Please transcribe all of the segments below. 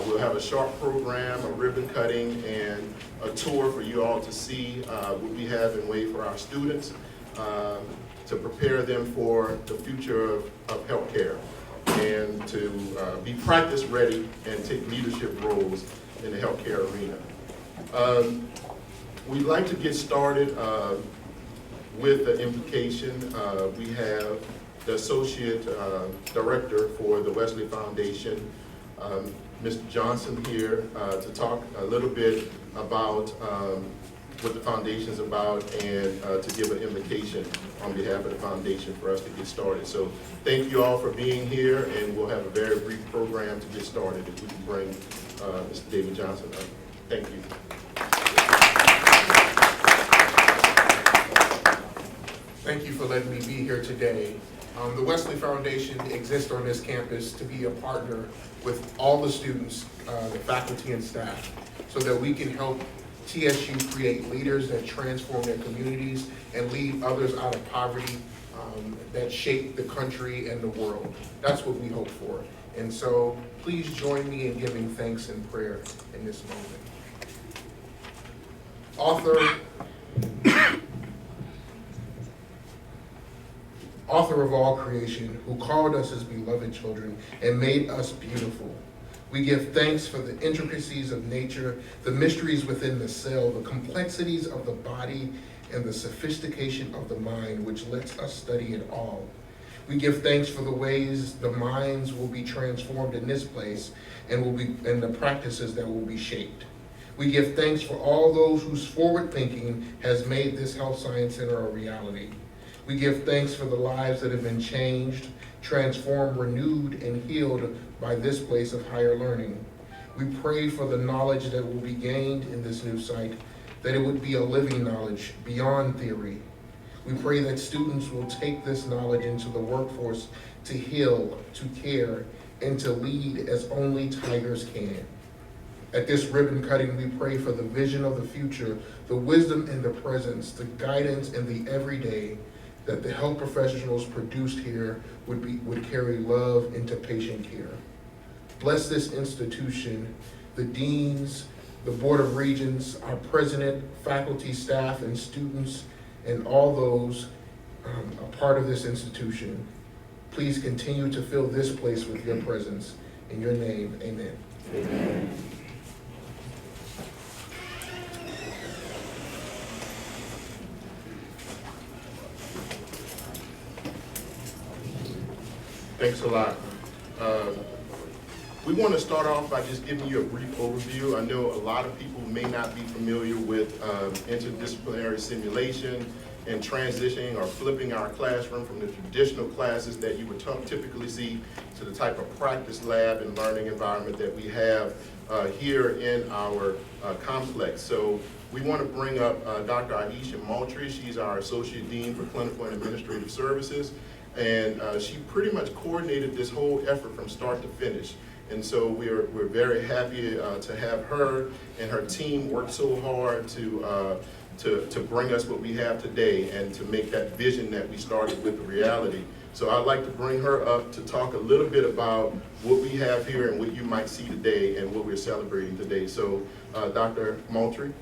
We'll have a short program, a ribbon cutting, and a tour for you all to see what we have in way for our students to prepare them for the future of healthcare and to be practice ready and take leadership roles in the healthcare arena. We'd like to get started with the invocation. We have the Associate Director for the Wesley Foundation, Mr. Johnson, here to talk a little bit about what the foundation is about and to give an invocation on behalf of the foundation for us to get started. So thank you all for being here, and we'll have a very brief program to get started if we can bring Mr. David Johnson up. Thank you. Thank you for letting me be here today. The Wesley Foundation exists on this campus to be a partner with all the students, the faculty and staff, so that we can help TSU create leaders that transform their communities and lead others out of poverty, that shape the country and the world. That's what we hope for. And so please join me in giving thanks and prayer in this moment. Author of all creation, who called us his beloved children and made us beautiful. We give thanks for the intricacies of nature, the mysteries within the cell, the complexities of the body, and the sophistication of the mind, which lets us study it all. We give thanks for the ways the minds will be transformed in this place and the practices that will be shaped. We give thanks for all those whose forward thinking has made this Health Science Center a reality. We give thanks for the lives that have been changed, transformed, renewed, and healed by this place of higher learning. We pray for the knowledge that will be gained in this new site, that it would be a living knowledge beyond theory. We pray that students will take this knowledge into the workforce to heal, to care, and to lead as only tigers can. At this ribbon cutting, we pray for the vision of the future, the wisdom in the presence, the guidance in the everyday, that the health professionals produced here would carry love into patient care. Bless this institution, the deans, the Board of Regents, our president, faculty, staff, and students, and all those a part of this institution. Please continue to fill this place with your presence. In your name, amen. Amen. Thanks a lot. We want to start off by just giving you a brief overview. I know a lot of people may not be familiar with interdisciplinary simulation and transitioning or flipping our classroom from the traditional classes that you would typically see to the type of practice lab and learning environment that we have here in our complex. So we want to bring up Dr. Aisha Moultrie. She's our Associate Dean for Clinical and Administrative Services. And she pretty much coordinated this whole effort from start to finish. And so we're very happy to have her and her team work so hard to bring us what we have today and to make that vision that we started with a reality. So I'd like to bring her up to talk a little bit about what we have here and what you might see today and what we're celebrating today. So Dr. Moultrie.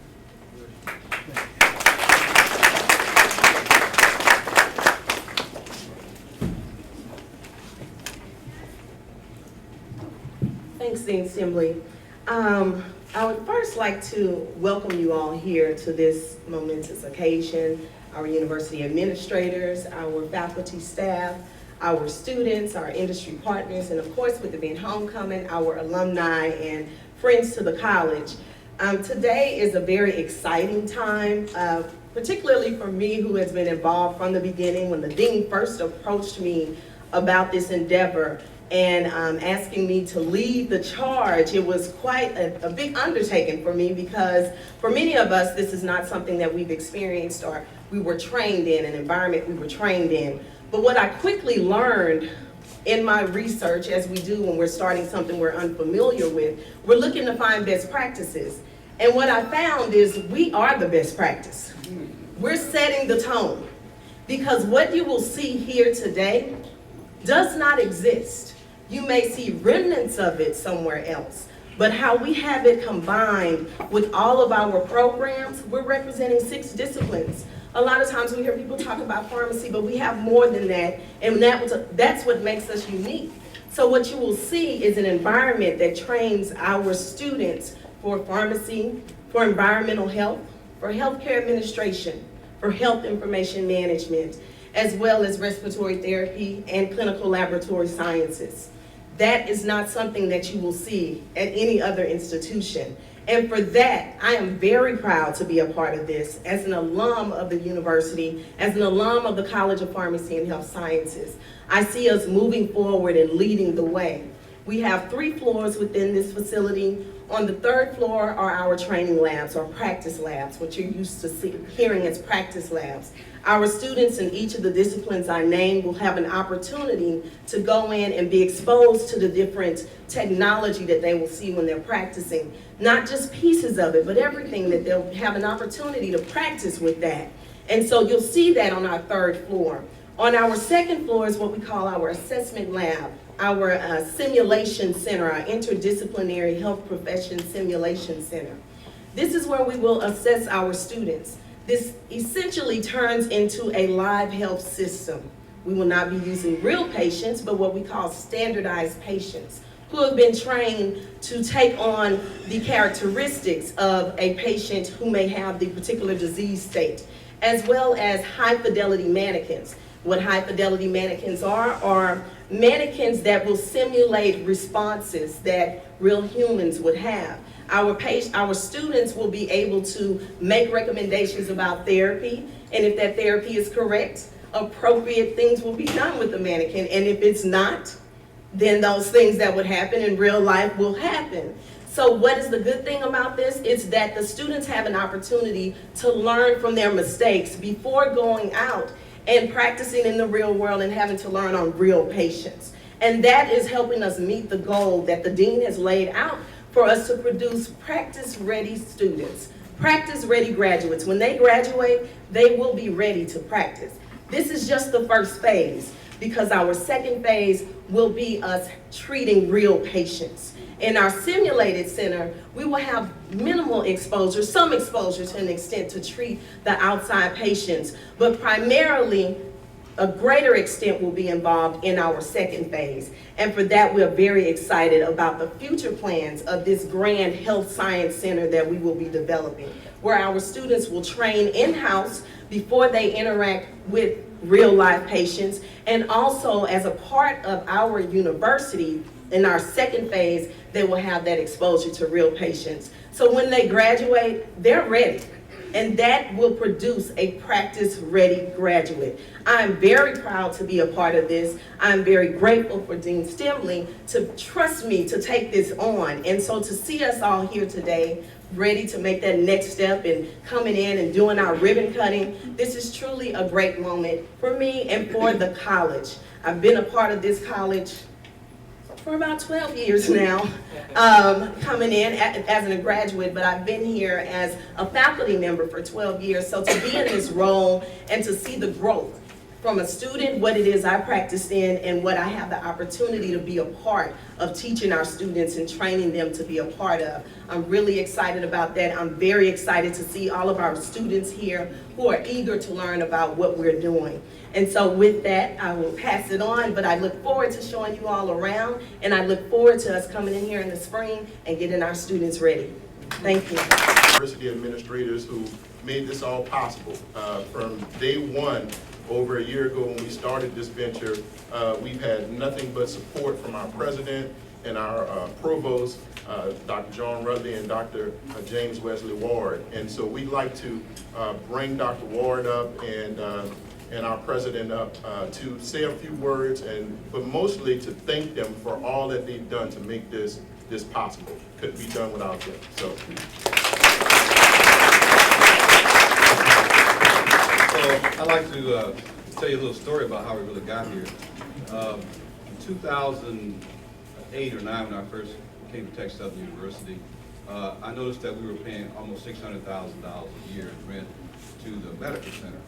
Thanks, Dean Assembly. I would first like to welcome you all here to this momentous occasion, our university administrators, our faculty staff, our students, our industry partners, and of course, with it being homecoming, our alumni and friends to the college. Today is a very exciting time, particularly for me, who has been involved from the beginning. When the dean first approached me about this endeavor and asking me to lead the charge, it was quite a big undertaking for me, because for many of us, this is not something that we've experienced or we were trained in, an environment we were trained in. But what I quickly learned in my research, as we do when we're starting something we're unfamiliar with, we're looking to find best practices. And what I found is we are the best practice. We're setting the tone, because what you will see here today does not exist. You may see remnants of it somewhere else, But how we have it combined with all of our programs, we're representing 6 disciplines. A lot of times we hear people talk about pharmacy, but we have more than that, and that's what makes us unique. So what you will see is an environment that trains our students for pharmacy, for environmental health, for healthcare administration, for health information management, as well as respiratory therapy and clinical laboratory sciences. That is not something that you will see at any other institution. And for that, I am very proud to be a part of this as an alum of the university, as an alum of the College of Pharmacy and Health Sciences. I see us moving forward and leading the way. We have 3 floors within this facility. On the 3rd floor are our training labs or practice labs, what you're used to hearing as practice labs. Our students in each of the disciplines I named will have an opportunity to go in and be exposed to the different technology that they will see when they're practicing. Not just pieces of it, but everything, that they'll have an opportunity to practice with that. And so you'll see that on our 3rd floor. On our 2nd floor is what we call our assessment lab, our simulation center, our interdisciplinary health profession simulation center. This is where we will assess our students. This essentially turns into a live health system. We will not be using real patients, but what we call standardized patients who have been trained to take on the characteristics of a patient who may have the particular disease state, as well as high fidelity mannequins. What high fidelity mannequins are mannequins that will simulate responses that real humans would have. Our students will be able to make recommendations about therapy, and if that therapy is correct, appropriate things will be done with the mannequin, and if it's not, then those things that would happen in real life will happen. So what is the good thing about this? It's that the students have an opportunity to learn from their mistakes before going out and practicing in the real world and having to learn on real patients. And that is helping us meet the goal that the dean has laid out for us to produce practice-ready students, practice-ready graduates. When they graduate, they will be ready to practice. This is just the first phase, because our 2nd phase will be us treating real patients. In our simulated center, we will have minimal exposure, some exposure to an extent to treat the outside patients, but primarily a greater extent will be involved in our 2nd phase. And for that, we're very excited about the future plans of this grand health science center that we will be developing, where our students will train in-house before they interact with real life patients, and also as a part of our university, in our 2nd phase, they will have that exposure to real patients. So when they graduate, they're ready. And that will produce a practice-ready graduate. I'm very proud to be a part of this. I'm very grateful for Dean Stimley to trust me to take this on. And so to see us all here today, ready to make that next step and coming in and doing our ribbon cutting, this is truly a great moment for me and for the college. I've been a part of this college for about 12 years now, coming in as a graduate, but I've been here as a faculty member for 12 years. So to be in this role and to see the growth from a student, what it is I practiced in, and what I have the opportunity to be a part of teaching our students and training them to be a part of. I'm really excited about that. I'm very excited to see all of our students here who are eager to learn about what we're doing. And so with that, I will pass it on, but I look forward to showing you all around, and I look forward to us coming in here in the spring and getting our students ready. Thank you. University administrators who made this all possible. From day one, over a year ago when we started this venture, we've had nothing but support from our president and our provost, Dr. John Rudley and Dr. James Wesley Ward. And so we'd like to bring Dr. Ward up and our president up to say a few words, but mostly to thank them for all that they've done to make this possible. Couldn't be done without them. So I'd like to tell you a little story about how we really got here. In 2008 or 9, when I first came to Texas Southern University, I noticed that we were paying almost $600,000 a year in rent to the medical center.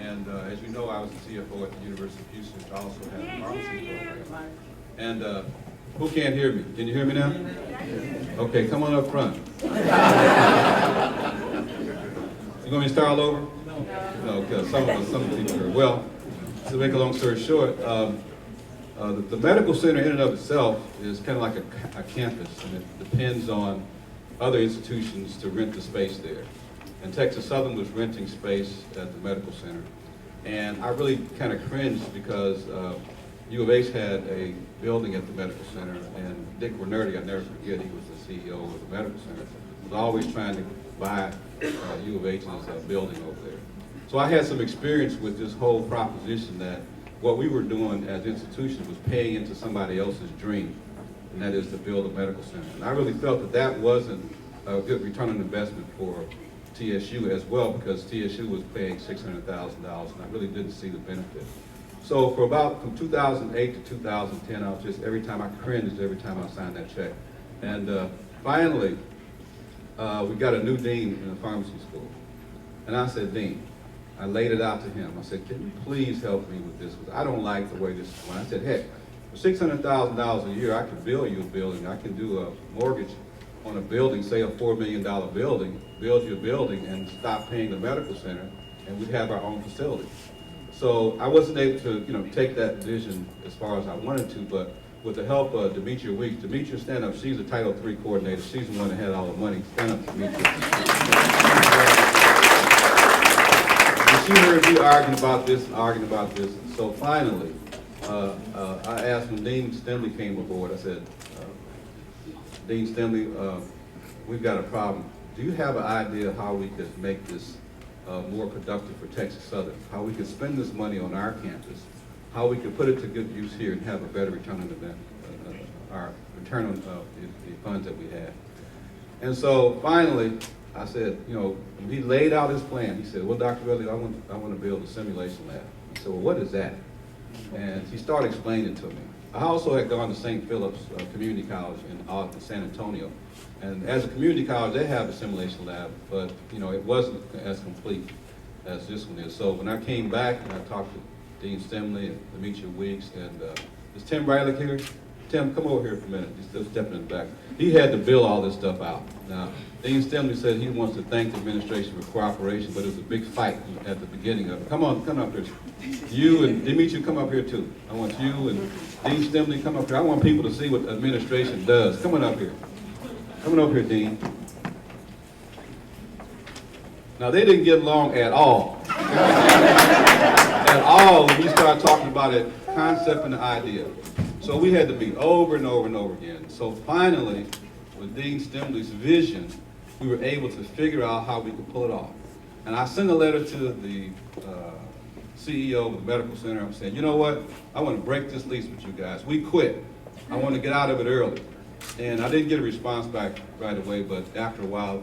And as you know, I was the CFO at the University of Houston, which also had a pharmacy program. And who can't hear me? Can you hear me now? Okay, come on up front. You want me to start all over? No, because some people are. Well, to make a long story short, the medical center in and of itself is kind of like a campus, and it depends on other institutions to rent the space there. And Texas Southern was renting space at the medical center. And I really kind of cringed because U of H had a building at the medical center, and Dick Rennerty, I never forget, he was the CEO of the medical center, was always trying to buy U of H's building over there. So I had some experience with this whole proposition that what we were doing as institutions was paying into somebody else's dream, and that is to build a medical center. And I really felt that that wasn't a good return on investment for TSU as well, because TSU was paying $600,000, and I really didn't see the benefit. So for about from 2008 to 2010, I was just, every time I cringed, every time I signed that check. And finally, we got a new dean in the pharmacy school. And I said, Dean, I laid it out to him. I said, can you please help me with this? Because I don't like the way this is going. I said, heck, for $600,000 a year, I could build you a building. I can do a mortgage on a building, say a $4 million building, build you a building and stop paying the medical center, and we'd have our own facility. So I wasn't able to, take that vision as far as I wanted to, but with the help of Demetria Weeks, Demetria, stand up, she's a Title III coordinator. She's the one that had all the money. Stand up, Demetria. She heard me arguing about this and arguing about this. So finally, I asked when Dean Stemley came aboard, I said, Dean Stemley, we've got a problem. Do you have an idea how we could make this more productive for Texas Southern? How we could spend this money on our campus? How we could put it to good use here and have a better return on our return on the funds that we have? And so finally, I said, when he laid out his plan, he said, well, Dr. Ridley, I want to build a simulation lab. I said, well, what is that? And he started explaining it to me. I also had gone to St. Philip's Community College in San Antonio. And as a community college, they have a simulation lab, but it wasn't as complete as this one is. So when I came back and I talked to Dean Stemley and Demetria Weeks, and is Tim Riley here? Tim, come over here for a minute. He's still stepping in the back. He had to bill all this stuff out. Now, Dean Stemley said he wants to thank the administration for cooperation, but it was a big fight at the beginning of it. Come up here. You and Demetria, come up here too. I want you and Dean Stemley, come up here. I want people to see what the administration does. Come on up here. Come on over here, Dean. Now, they didn't get along at all. At all when we started talking about it, concept and the idea. So we had to meet over and over and over again. So finally, with Dean Stemley's vision, we were able to figure out how we could pull it off. And I sent a letter to the CEO of the medical center. I'm saying, you know what? I want to break this lease with you guys. We quit. I want to get out of it early. And I didn't get a response back right away, but after a while,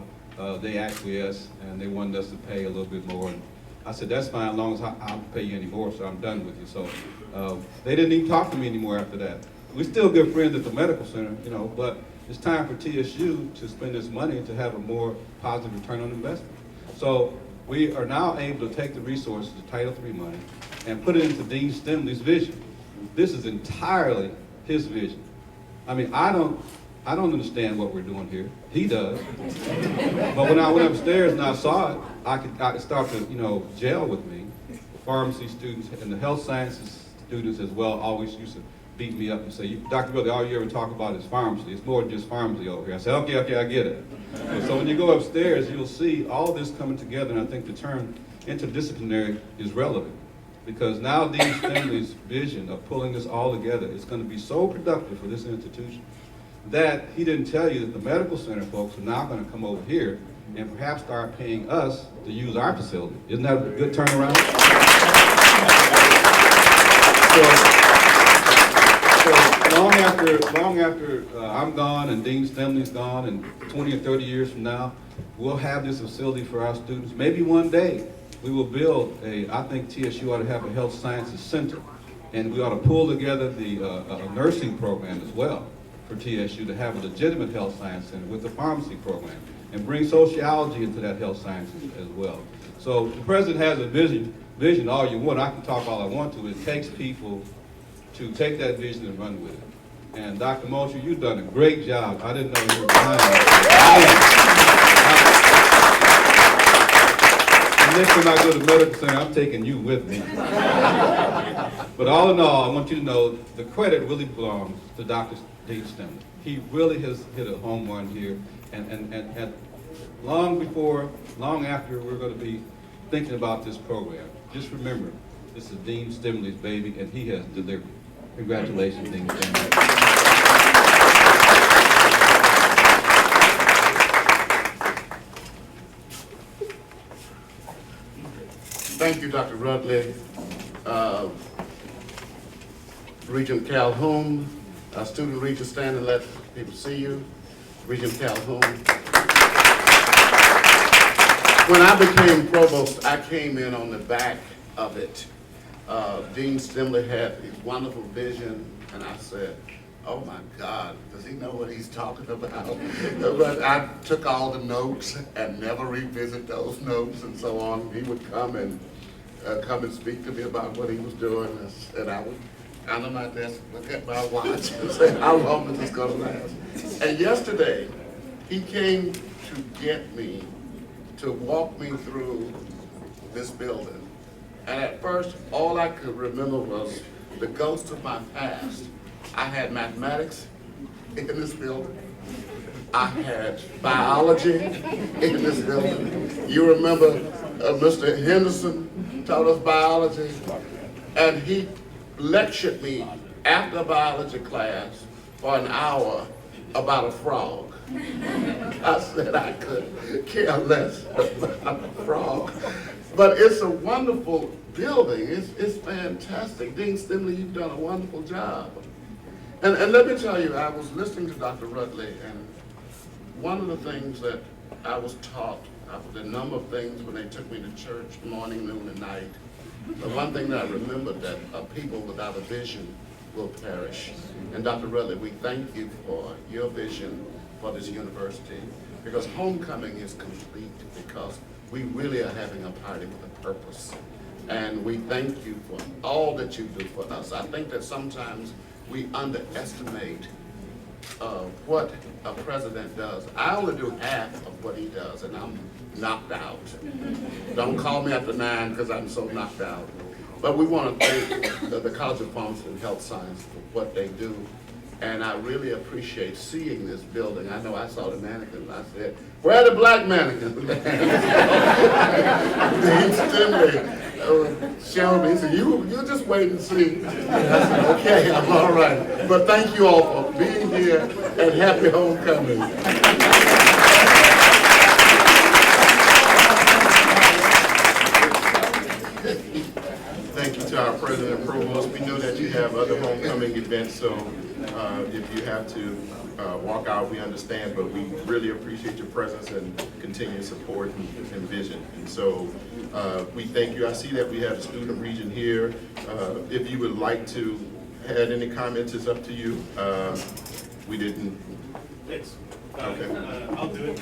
they acquiesced and they wanted us to pay a little bit more. And I said, that's fine, as long as I don't pay you any more, so I'm done with you. So they didn't even talk to me anymore after that. We're still good friends at the medical center, but it's time for TSU to spend this money to have a more positive return on investment. So we are now able to take the resources, the Title III money, and put it into Dean Stemley's vision. This is entirely his vision. I mean, I don't understand what we're doing here. He does. But when I went upstairs and I saw it, I could start to, gel with me. The pharmacy students and the health sciences students as well always used to beat me up and say, Dr. Billy, all you ever talk about is pharmacy. It's more than just pharmacy over here. I said, okay, I get it. And so when you go upstairs, you'll see all this coming together, and I think the term interdisciplinary is relevant. Because now Dean Stemley's vision of pulling this all together is going to be so productive for this institution that he didn't tell you that the medical center folks are now going to come over here and perhaps start paying us to use our facility. Isn't that a good turnaround? So long after I'm gone and Dean Stemley's gone, and 20 or 30 years from now, we'll have this facility for our students. Maybe one day we will build I think TSU ought to have a health sciences center, and we ought to pull together the nursing program as well for TSU to have a legitimate health science center with the pharmacy program, and bring sociology into that health sciences as well. So the president has a vision all you want. I can talk all I want to. It takes people to take that vision and run with it. And Dr. Mosher, you've done a great job. I didn't know you were behind me. Next time I go to medical center, I'm taking you with me. But all in all, I want you to know the credit really belongs to Dr. Dean Stemley. He really has hit a home run here, and long after we're going to be thinking about this program, just remember, this is Dean Stemley's baby, and he has delivered. Congratulations, Dean Stemley. Thank you, Dr. Rudley. Regent Calhoun, student regent, stand and let people see you. Regent Calhoun. When I became provost, I came in on the back of it. Dean Stemley had a wonderful vision, and I said, oh my God, does he know what he's talking about? But I took all the notes and never revisit those notes and so on. He would come and speak to me about what he was doing, and I would, under my desk, look at my watch and say, how long is this gonna last? And yesterday, he came to get me, to walk me through this building. And at first, all I could remember was the ghost of my past. I had mathematics in this building. I had biology in this building. You remember Mr. Henderson taught us biology, and he lectured me after biology class for an hour about a frog. I said I could care less about a frog. But it's a wonderful building. It's fantastic. Dean Stemley, you've done a wonderful job. And let me tell you, I was listening to Dr. Rudley, and one of the things that I was taught, the number of things when they took me to church morning, noon, and night, the one thing that I remembered, that a people without a vision will perish. And Dr. Rudley, we thank you for your vision for this university, because homecoming is complete, because we really are having a party with a purpose. And we thank you for all that you do for us. I think that sometimes we underestimate what a president does. I only do half of what he does, and I'm knocked out. Don't call me after 9 because I'm so knocked out. But we want to thank the College of Pharmacy and Health Science for what they do. And I really appreciate seeing this building. I know I saw the mannequins. I said, where are the black mannequins? Dean Stemley showed me, he said, you just wait and see. I said, okay, I'm all right. But thank you all for being here, and happy homecoming. Thank you to our President and Provost. We know that you have other homecoming events, so if you have to walk out, we understand, but we really appreciate your presence and continued support and vision. And so we thank you. I see that we have a student region here. If you would like to add any comments, it's up to you. We didn't. Yes. Okay. I'll do it.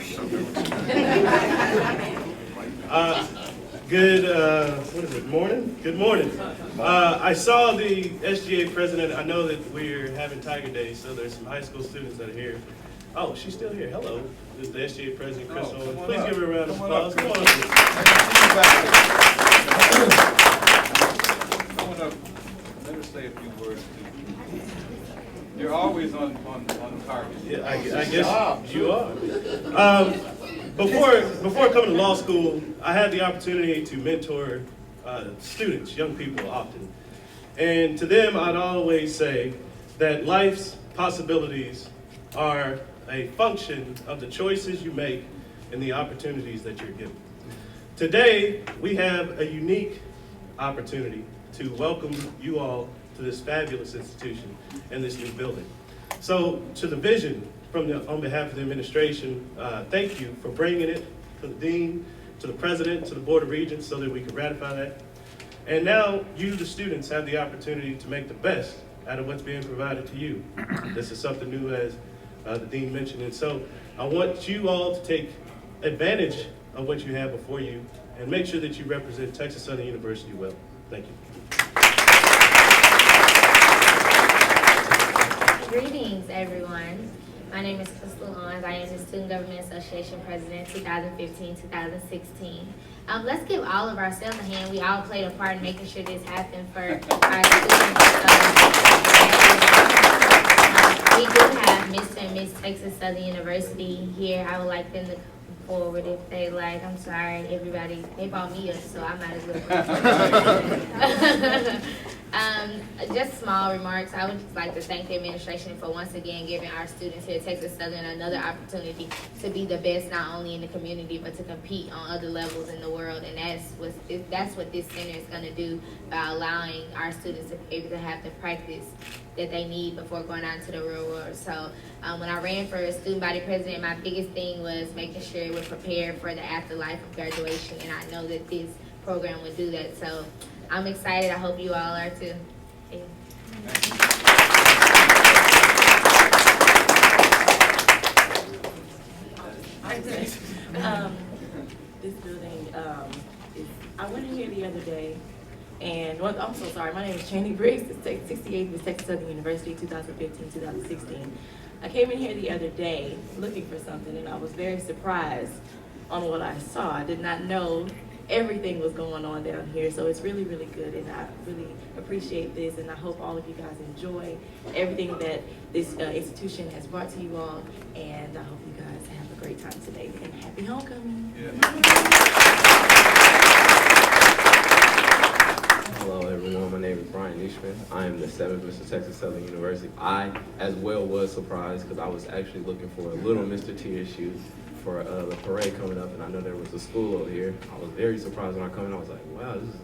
Good, what is it, morning? Good morning. I saw the SGA president. I know that we're having Tiger Day, so there's some high school students that are here. Oh, she's still here. Hello. This is the SGA president, Chris Owens. Please give her a round of applause. Come on up. I want to let her say a few words. You're always on target. Yeah, I guess you are. Before coming to law school, I had the opportunity to mentor students, young people often. And to them, I'd always say that life's possibilities are a function of the choices you make and the opportunities that you're given. Today, we have a unique opportunity to welcome you all to this fabulous institution and this new building. So, to the vision, on behalf of the administration, thank you for bringing it to the dean, to the president, to the board of regents, so that we could ratify that. And now you, the students, have the opportunity to make the best out of what's being provided to you. This is something new, as the dean mentioned, and so I want you all to take advantage of what you have before you and make sure that you represent Texas Southern University well. Thank you. Greetings, everyone. My name is Crystal Owens. I am the Student Government Association President 2015-2016. Let's give all of ourselves a hand. We all played a part in making sure this happened for our students. We do have Mr. and Miss Texas Southern University here. I would like them to come forward if they like. I'm sorry, everybody. They brought me up, so I might as well. Just small remarks. I would just like to thank the administration for once again giving our students here at Texas Southern another opportunity to be the best, not only in the community, but to compete on other levels in the world. And that's what this center is going to do by allowing our students to be able to have the practice that they need before going out into the real world. So when I ran for student body president, my biggest thing was making sure we're prepared for the afterlife of graduation, and I know that this program would do that. So I'm excited. I hope you all are too. Thank you. This building, I went in here the other day, and I'm so sorry, my name is Channing Briggs, it's 68 with Texas Southern University, 2015-2016. I came in here the other day looking for something, and I was very surprised on what I saw. I did not know everything was going on down here, so it's really, really good, and I really appreciate this, and I hope all of you guys enjoy everything that this institution has brought to you all, and I hope you guys have a great time today, and happy homecoming. Hello everyone, my name is Brian Nishman. I am the 7th Mr. Texas Southern University. I as well was surprised because I was actually looking for a little Mr. TSU for the parade coming up, and I know there was a school over here. I was very surprised when I come in. I was like, wow, this is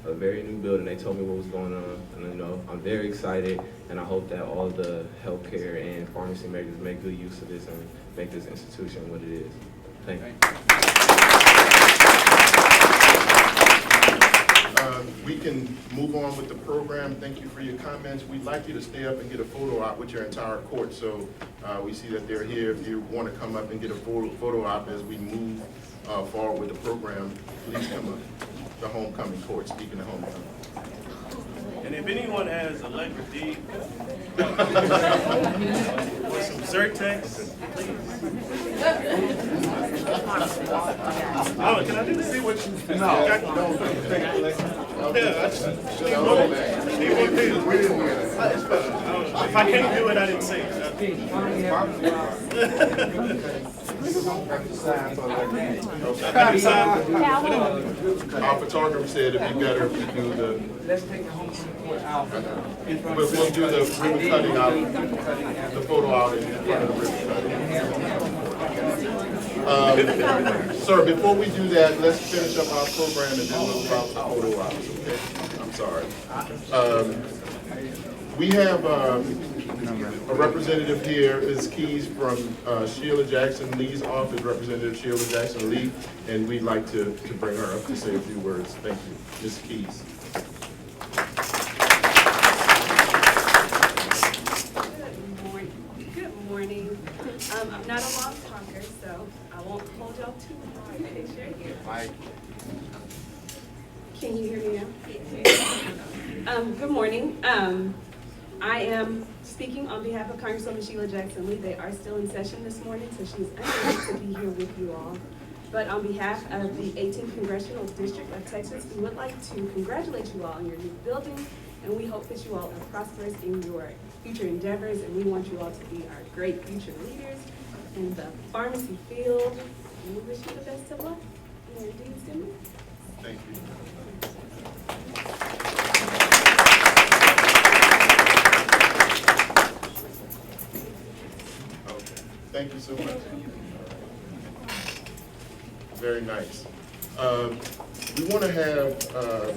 a very new building. They told me what was going on, and you know, I'm very excited, and I hope that all the healthcare and pharmacy makers make good use of this and make this institution what it is. Thank you. We can move on with the program. Thank you for your comments. We'd like you to stay up and get a photo op with your entire court. So we see that they're here. If you want to come up and get a photo op as we move forward with the program, please come up. The homecoming court, speaking of homecoming. And if anyone has a letter D or some Zyrtex, please. Oh, can I do this? See what you if I can't do it, I didn't say it. Our photographer said it'd be better if we do the. Let's take the homecoming court out. We'll do the ribbon cutting out, the photo out in front of the ribbon cutting. Sir, before we do that, let's finish up our program and then we'll allow the photo ops, okay? I'm sorry. We have a representative here, Ms. Keys from Sheila Jackson Lee's office, Representative Sheila Jackson Lee, and we'd like to bring her up to say a few words. Thank you. Ms. Keys. Good morning. I'm not a long talker, so I won't hold y'all too long. Make sure you're here. Can you hear me now? Good morning. I am speaking on behalf of Congresswoman Sheila Jackson Lee. They are still in session this morning, so she's unable to be here with you all. But on behalf of the 18th Congressional District of Texas, we would like to congratulate you all on your new building, and we hope that you all are prosperous in your future endeavors, and we want you all to be our great future leaders in the pharmacy field, and we wish you the best of luck. Mayor Dean Stimmer. Thank you. Okay. Thank you so much. Very nice. We want to have a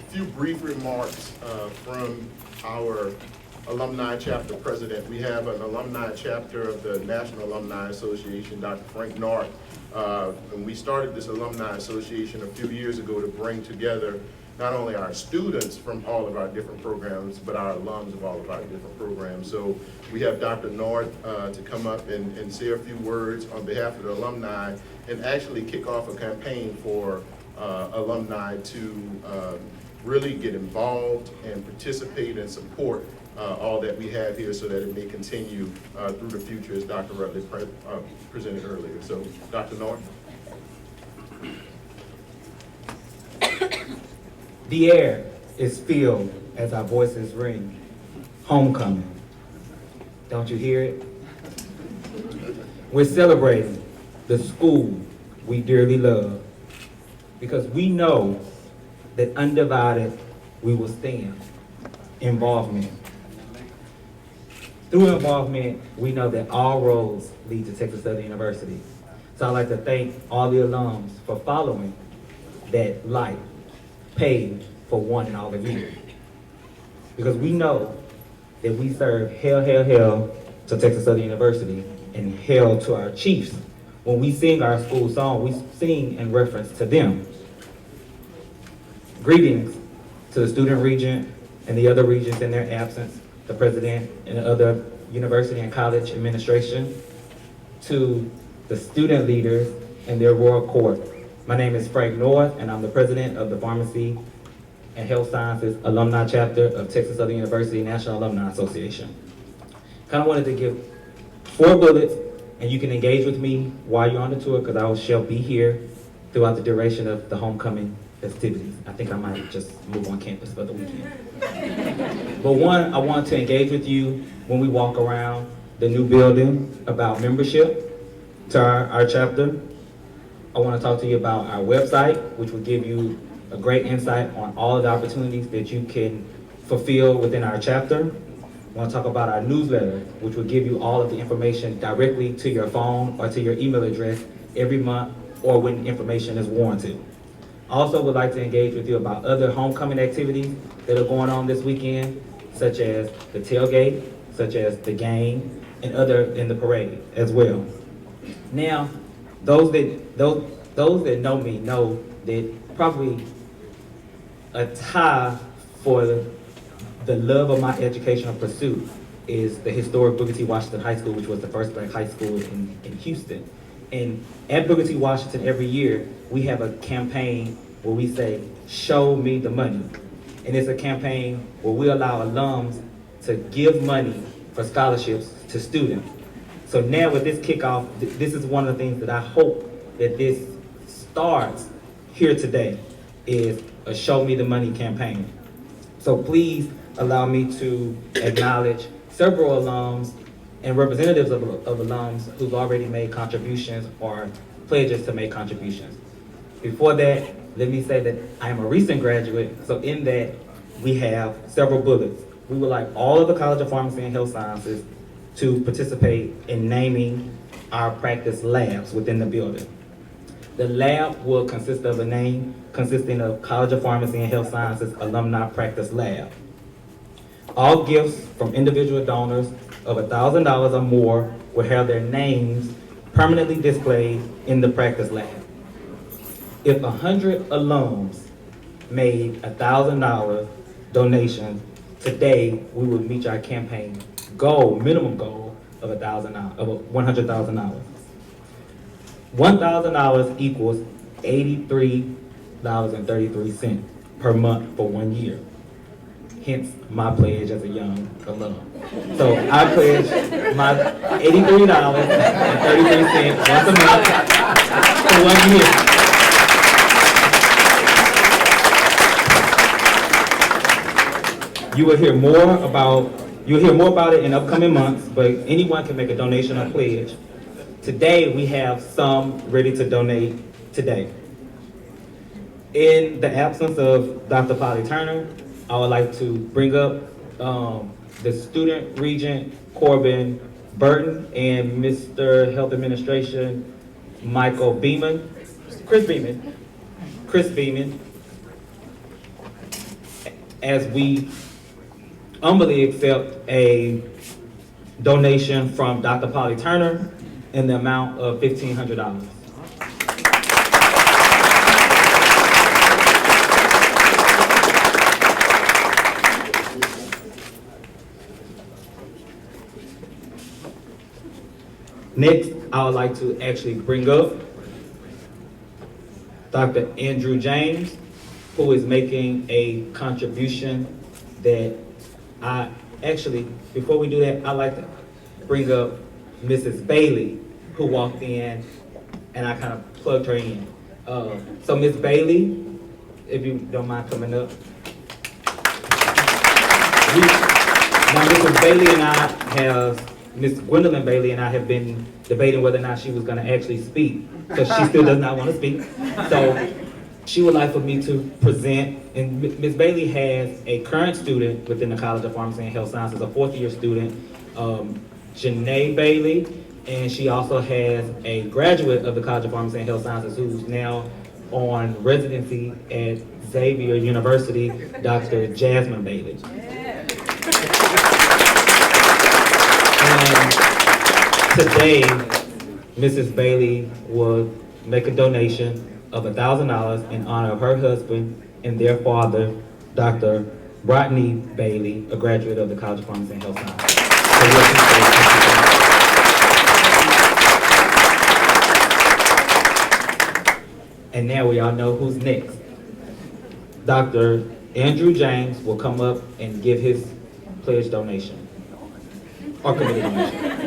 few brief remarks from our alumni chapter president. We have an alumni chapter of the National Alumni Association, Dr. Frank North. And we started this alumni association a few years ago to bring together not only our students from all of our different programs, but our alums of all of our different programs. So we have Dr. North to come up and say a few words on behalf of the alumni and actually kick off a campaign for alumni to really get involved and participate and support all that we have here so that it may continue through the future, as Dr. Rutley presented earlier. So, Dr. Norton. The air is filled as our voices ring. Homecoming. Don't you hear it? We're celebrating the school we dearly love because we know that undivided we will stand. Involvement. Through involvement, we know that all roads lead to Texas Southern University. So I'd like to thank all the alums for following that light paved for one and all of you. Because we know that we serve hell to Texas Southern University and hell to our chiefs. When we sing our school song, we sing in reference to them. Greetings to the student regent and the other regents in their absence, the president and the other university and college administration, to the student leaders and their royal court. My name is Frank North, and I'm the president of the Pharmacy and Health Sciences Alumni Chapter of Texas Southern University National Alumni Association. Kind of wanted to give 4 bullets, and you can engage with me while you're on the tour, because I shall be here throughout the duration of the homecoming festivities. I think I might just move on campus for the weekend. But one, I want to engage with you when we walk around the new building about membership to our chapter. I want to talk to you about our website, which will give you a great insight on all of the opportunities that you can fulfill within our chapter. I want to talk about our newsletter, which will give you all of the information directly to your phone or to your email address every month or when information is warranted. Also would like to engage with you about other homecoming activities that are going on this weekend, such as the tailgate, such as the game, and other in the parade as well. Now, those that know me know that probably a tie for the love of my educational pursuit is the historic Booker T. Washington High School, which was the first black high school in Houston. And at Booker T. Washington every year, we have a campaign where we say, show me the money. And it's a campaign where we allow alums to give money for scholarships to students. So now with this kickoff, this is one of the things that I hope that this starts here today, is a Show Me the Money campaign. So please allow me to acknowledge several alums and representatives of alums who've already made contributions or pledges to make contributions. Before that, let me say that I am a recent graduate, so in that we have several bullets. We would like all of the College of Pharmacy and Health Sciences to participate in naming our practice labs within the building. The lab will consist of a name consisting of College of Pharmacy and Health Sciences Alumni Practice Lab. All gifts from individual donors of $1,000 or more will have their names permanently displayed in the practice lab. If 100 alums made $1,000 donation, today we will meet our campaign goal, minimum goal of $100,000. $1,000 equals $83.33 per month for 1 year. Hence my pledge as a young alum. So I pledge my $83.33 once a month for 1 year. You'll hear more about it in upcoming months, but anyone can make a donation or pledge. Today, we have some ready to donate today. In the absence of Dr. Polly Turner, I would like to bring up the student regent, Corbin Burton, and Mr. Health Administration, Chris Beeman, as we humbly accept a donation from Dr. Polly Turner in the amount of $1,500. Next, I would like to actually bring up Dr. Andrew James, who is making a contribution that I Actually, before we do that, I'd like to bring up Mrs. Bailey, who walked in, and I kind of plugged her in. So Miss Bailey, if you don't mind coming up. Now Mrs. Bailey and I have, Miss Gwendolyn Bailey and I have been debating whether or not she was gonna actually speak, because she still does not want to speak. So she would like for me to present, and Ms. Bailey has a current student within the College of Pharmacy and Health Sciences, a fourth-year student, Janae Bailey, and she also has a graduate of the College of Pharmacy and Health Sciences who's now on residency at Xavier University, Dr. Jasmine Bailey. And today, Mrs. Bailey will make a donation of $1,000 in honor of her husband and their father, Dr. Rodney Bailey, a graduate of the College of Pharmacy and Health Sciences. And now we all know who's next. Dr. Andrew James will come up and give his pledge donation, or committee donation.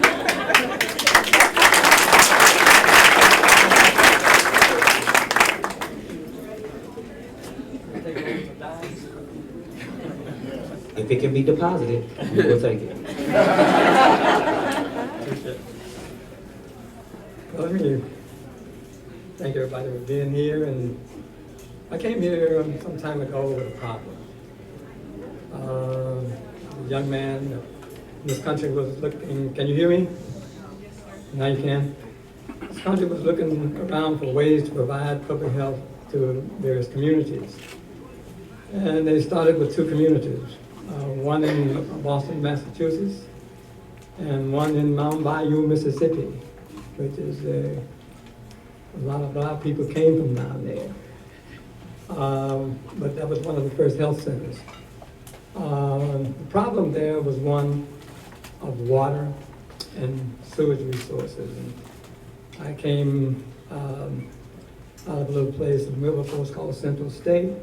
If it can be deposited, we will take it. Well, let me thank everybody for being here. And I came here some time ago with a problem. A young man in this country was looking, can you hear me? Now you can. This country was looking around for ways to provide public health to various communities. And they started with two communities. One in Boston, Massachusetts, and one in Mount Bayou, Mississippi, which is a lot of people came from down there. But that was one of the first health centers. The problem there was one of water and sewage resources. And I came out of a little place in Wilberforce called Central State.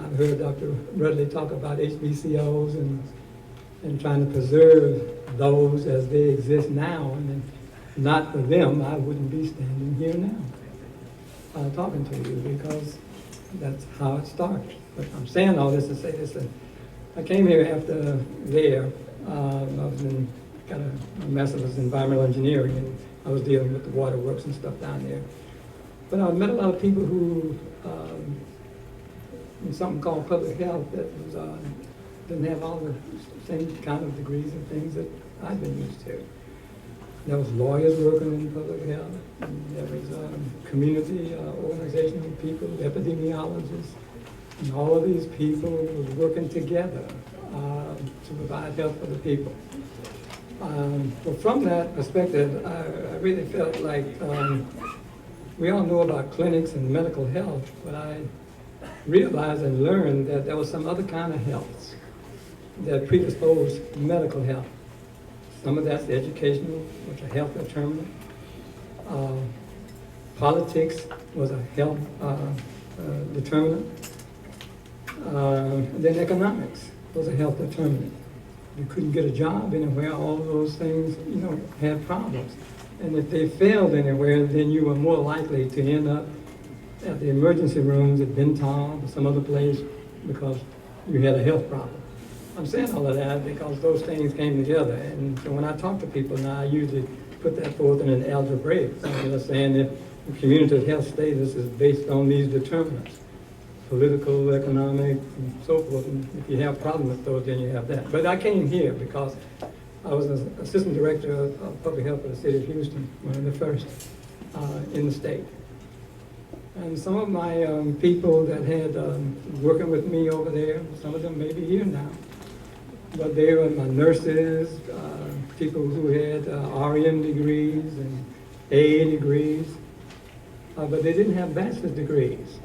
I've heard Dr. Rudley talk about HBCOs and trying to preserve those as they exist now. And if not for them, I wouldn't be standing here now talking to you, because that's how it started. But I'm saying all this to say this. I came here after there. I was in got a master's in environmental engineering, and I was dealing with the waterworks and stuff down there. But I met a lot of people who in something called public health that was, didn't have all the same kind of degrees and things that I've been used to. There was lawyers working in public health, and there was community organizational people, epidemiologists, and all of these people was working together to provide health for the people. Well, from that perspective, I really felt like we all know about clinics and medical health, but I realized and learned that there was some other kind of health that predisposed medical health. Some of that's educational, which are health determinant. Politics was a health determinant. Then economics was a health determinant. You couldn't get a job anywhere, all of those things, had problems. And if they failed anywhere, then you were more likely to end up at the emergency rooms at Benton or some other place because you had a health problem. I'm saying all of that because those things came together. And so when I talk to people now, I usually put that forth in an algebraic. Saying that the community health status is based on these determinants, political, economic, and so forth. And if you have a problem with those, then you have that. But I came here because I was an assistant director of public health for the city of Houston, one of the first in the state. And some of my people that had working with me over there, some of them may be here now, but they were my nurses, people who had RN degrees and AA degrees, but they didn't have bachelor's degrees.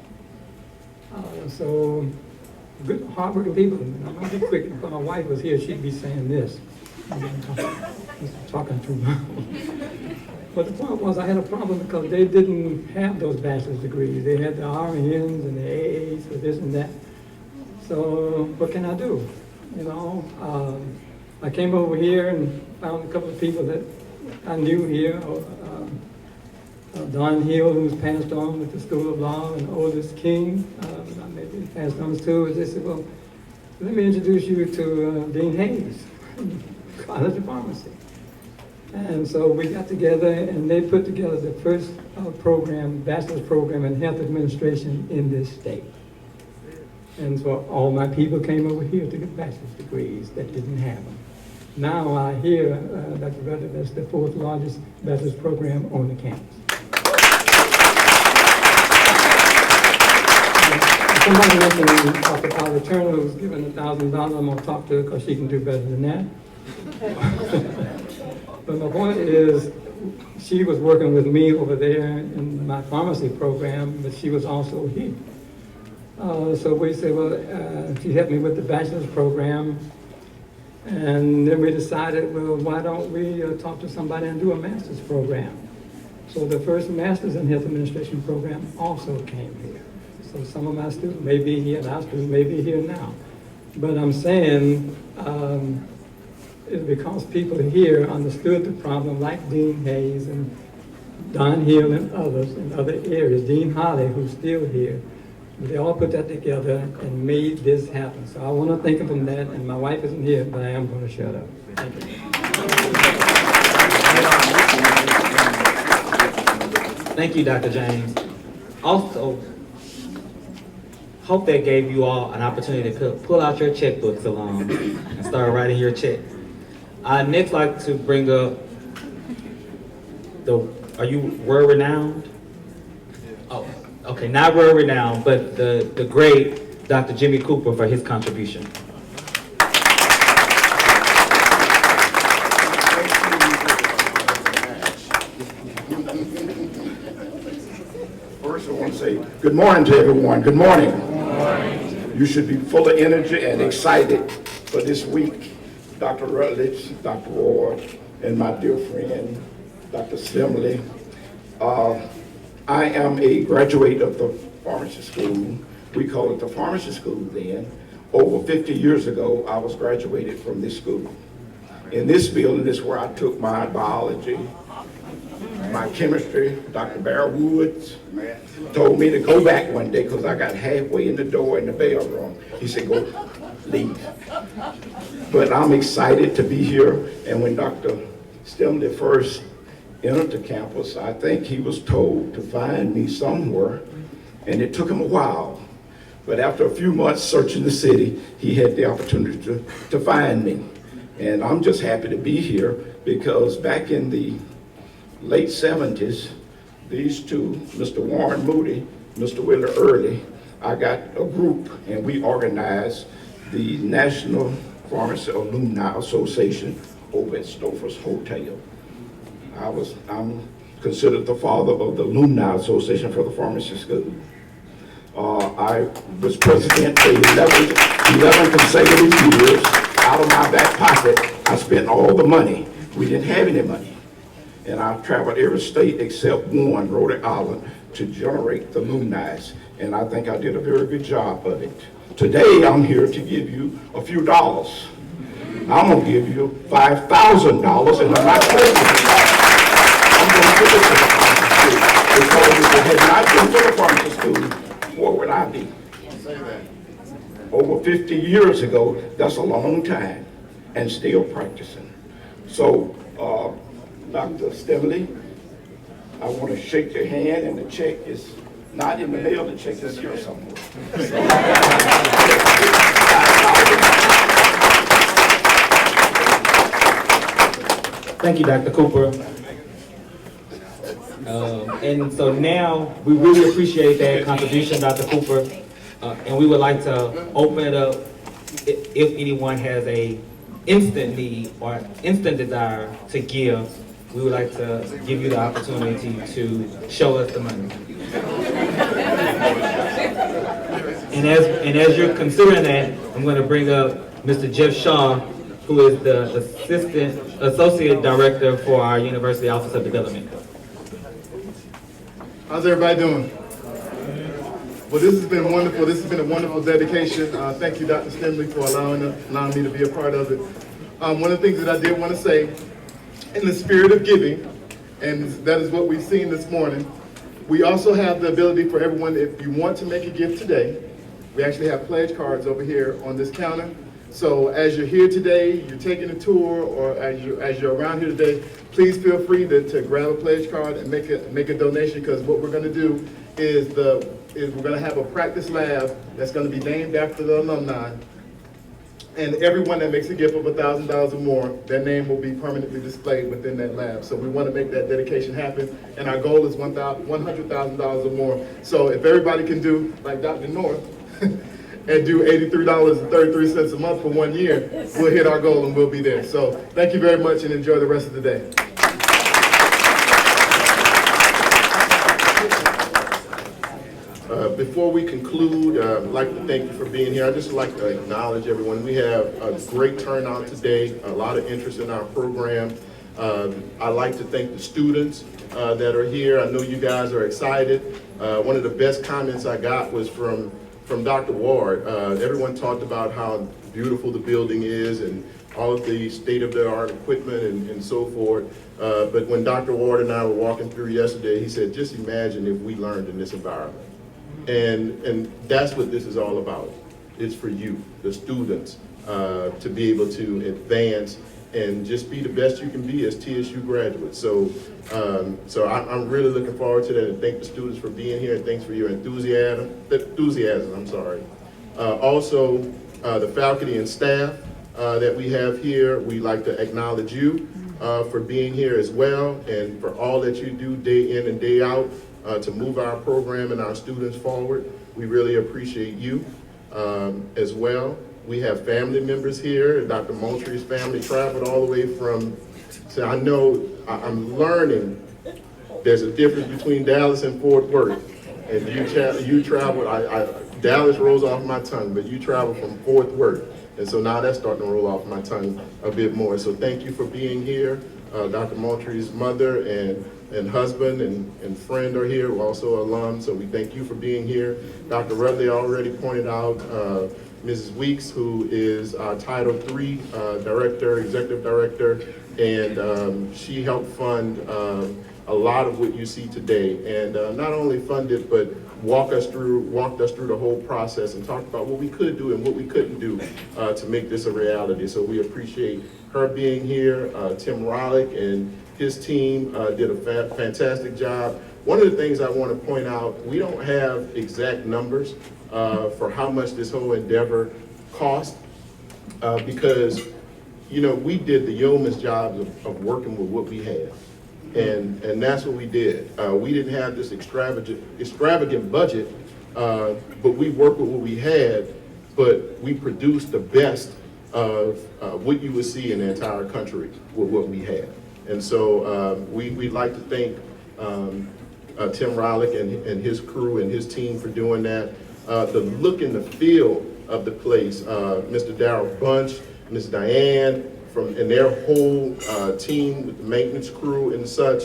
So good, hardworking people. I'm going to be quick. If my wife was here, she'd be saying this. I'm talking too much. But the point was I had a problem because they didn't have those bachelor's degrees. They had the RNs and the AAs for this and that. So what can I do? I came over here and found a couple of people that I knew here. Don Hill, who's passed on with the School of Law, and Otis King, I maybe passed on too. They said, well, let me introduce you to Dean Hayes, College of Pharmacy. And so we got together and they put together the first program, bachelor's program in health administration in this state. And so all my people came over here to get bachelor's degrees that didn't have them. Now I hear, Dr. Rudder, that's the fourth largest bachelor's program on the campus. Somebody mentioned Dr. Paula Turner, who's given $1,000. I'm going to talk to her because she can do better than that. But my point is, she was working with me over there in my pharmacy program, but she was also here. So we said, well, she helped me with the bachelor's program. And then we decided, well, why don't we talk to somebody and do a master's program? So the first master's in health administration program also came here. So some of my students may be here, and our students may be here now. But I'm saying it's because people here understood the problem, like Dean Hayes and Don Hill and others in other areas, Dean Holly, who's still here. They all put that together and made this happen. So I want to thank them for that, and my wife isn't here, but I am going to shut up. Thank you. Thank you, Dr. James. Also, hope that gave you all an opportunity to pull out your checkbooks along and start writing your check. I'd next like to bring up are you world-renowned? Oh, okay, not world-renowned, but the great Dr. Jimmy Cooper for his contribution. First, I want to say good morning to everyone. Good morning. You should be full of energy and excited for this week. Dr. Rutledge, Dr. Ward, and my dear friend, Dr. Stimley. I am a graduate of the pharmacy school. We call it the pharmacy school then. Over 50 years ago, I was graduated from this school. In this building is where I took my biology, my chemistry. Dr. Barry Woods told me to go back one day because I got halfway in the door in the bell rung. He said, go leave. But I'm excited to be here. And when Dr. Stimley first entered the campus, I think he was told to find me somewhere, and it took him a while. But after a few months searching the city, he had the opportunity to find me. And I'm just happy to be here because back in the late 70s, these two, Mr. Warren Moody, Mr. Willie Early, I got a group and we organized the National Pharmacy Alumni Association over at Stouffer's Hotel. I'm considered the father of the Alumni Association for the Pharmacy School. I was president for 11 consecutive years. Out of my back pocket, I spent all the money. We didn't have any money. And I've traveled every state except one, Rhode Island, to generate the alumni. And I think I did a very good job of it. Today, I'm here to give you a few dollars. I'm going to give you $5,000, and I'm not taking I'm going to give it to the pharmacy school. Because if it had not been for the pharmacy school, where would I be? Over 50 years ago, that's a long time, and still practicing. So, Dr. Stimley, I want to shake your hand, and the check is not in the mail, the check is here somewhere. Thank you, Dr. Cooper. And so now, we really appreciate that contribution, Dr. Cooper. And we would like to open it up if anyone has a instant need or instant desire to give. We would like to give you the opportunity to show us the money. And as you're considering that, I'm going to bring up Mr. Jeff Shaw, who is the Associate Director for our University Office of Development. How's everybody doing? Well, this has been wonderful. This has been a wonderful dedication. Thank you, Dr. Stimley, for allowing me to be a part of it. one of the things that I did want to say, in the spirit of giving, and that is what we've seen this morning, we also have the ability for everyone, if you want to make a gift today, we actually have pledge cards over here on this counter. So as you're here today, you're taking a tour, or as you're around here today, please feel free to grab a pledge card and make a donation, because what we're going to do is we're going to have a practice lab that's going to be named after the alumni. And everyone that makes a gift of $1,000 or more, their name will be permanently displayed within that lab. So we want to make that dedication happen, and our goal is $100,000 or more. So if everybody can do like Dr. North and do $83.33 a month for 1 year, we'll hit our goal and we'll be there. So thank you very much and enjoy the rest of the day. Before we conclude, I'd like to thank you for being here. I'd just like to acknowledge everyone. We have a great turnout today, a lot of interest in our program. I'd like to thank the students that are here. I know you guys are excited. One of the best comments I got was from Dr. Ward. Everyone talked about how beautiful the building is and all of the state-of-the-art equipment and so forth. But when Dr. Ward and I were walking through yesterday, he said, just imagine if we learned in this environment. And that's what this is all about. It's for you, the students, to be able to advance and just be the best you can be as TSU graduates. So I'm really looking forward to that, and thank the students for being here, and thanks for your enthusiasm. Also, the faculty and staff that we have here, we'd like to acknowledge you for being here as well, and for all that you do day in and day out to move our program and our students forward. We really appreciate you as well. We have family members here. Dr. Moultrie's family traveled all the way from, so I know I'm learning there's a difference between Dallas and Fort Worth. And you traveled, Dallas rolls off my tongue, but you traveled from Fort Worth. And so now that's starting to roll off my tongue a bit more. So thank you for being here. Dr. Moultrie's mother and husband and friend are here, also alum, so we thank you for being here. Dr. Rudley already pointed out Mrs. Weeks, who is our Title III director, executive director, and she helped fund a lot of what you see today. And not only funded, but walked us through the whole process and talked about what we could do and what we couldn't do to make this a reality. So we appreciate her being here. Tim Rollick and his team did a fantastic job. One of the things I want to point out, we don't have exact numbers for how much this whole endeavor cost because, you know, we did the yeoman's job of working with what we had. And that's what we did. We didn't have this extravagant budget, but we worked with what we had, but we produced the best of what you would see in the entire country with what we had. And so we'd like to thank Tim Rollick and his crew and his team for doing that. The look and the feel of the place, Mr. Darrell Bunch, Ms. Diane, and their whole team with the maintenance crew and such,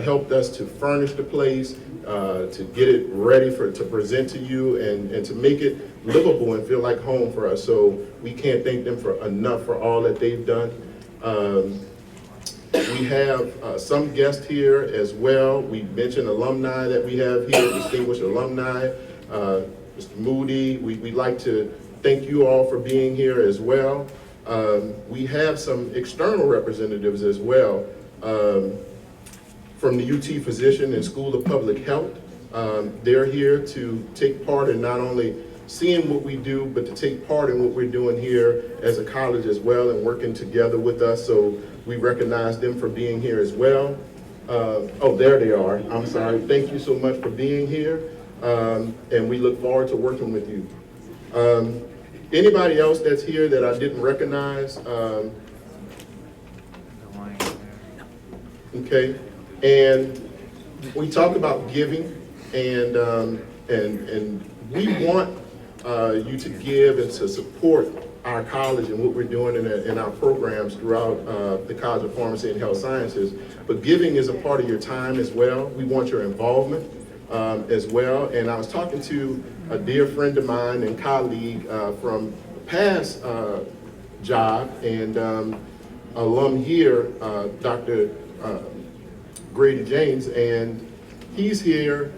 helped us to furnish the place, to get it ready to present to you and to make it livable and feel like home for us. So we can't thank them enough for all that they've done. We have some guests here as well. We mentioned alumni that we have here, distinguished alumni. Mr. Moody, we'd like to thank you all for being here as well. We have some external representatives as well from the UT Physician and School of Public Health. They're here to take part in not only seeing what we do, but to take part in what we're doing here as a college as well and working together with us. So we recognize them for being here as well. Oh, there they are. I'm sorry. Thank you so much for being here. And we look forward to working with you. Anybody else that's here that I didn't recognize? Okay. And we talked about giving, and we want you to give and to support our college and what we're doing in our programs throughout the College of Pharmacy and Health Sciences. But giving is a part of your time as well. We want your involvement as well. And I was talking to a dear friend of mine and colleague from past job. And alum here, Dr. Grady James, and he's here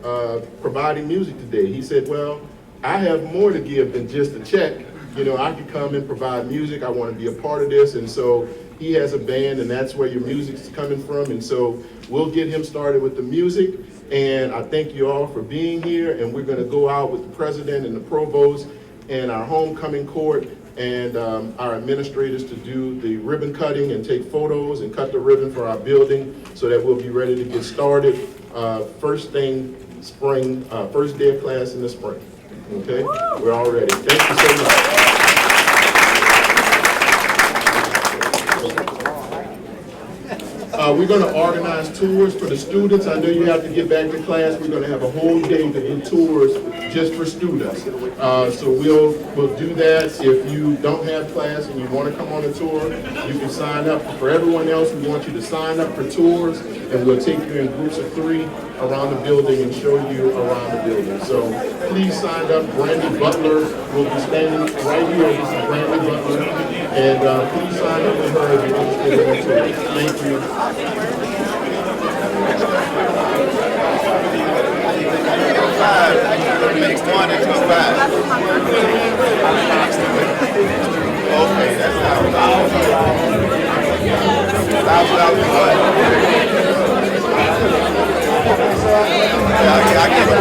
providing music today. He said, well, I have more to give than just a check. You know, I could come and provide music. I want to be a part of this. And so he has a band, and that's where your music's coming from. And so we'll get him started with the music. And I thank you all for being here. And we're going to go out with the president and the provost and our homecoming court and our administrators to do the ribbon cutting and take photos and cut the ribbon for our building so that we'll be ready to get started first thing spring, first day of class in the spring. Okay, we're all ready. Thank you so much. We're going to organize tours for the students. I know you have to get back to class. We're going to have a whole day to do tours just for students. So we'll do that. If you don't have class and you want to come on a tour, you can sign up. For everyone else, we want you to sign up for tours, and we'll take you in groups of 3 around the building and show you around the building. So please sign up. Brandy Butler will be standing right here. This is Brandy Butler. And please sign up with her if you're interested in the tour. Thank you. Mix 1 and 2 5. Okay, that's how I give a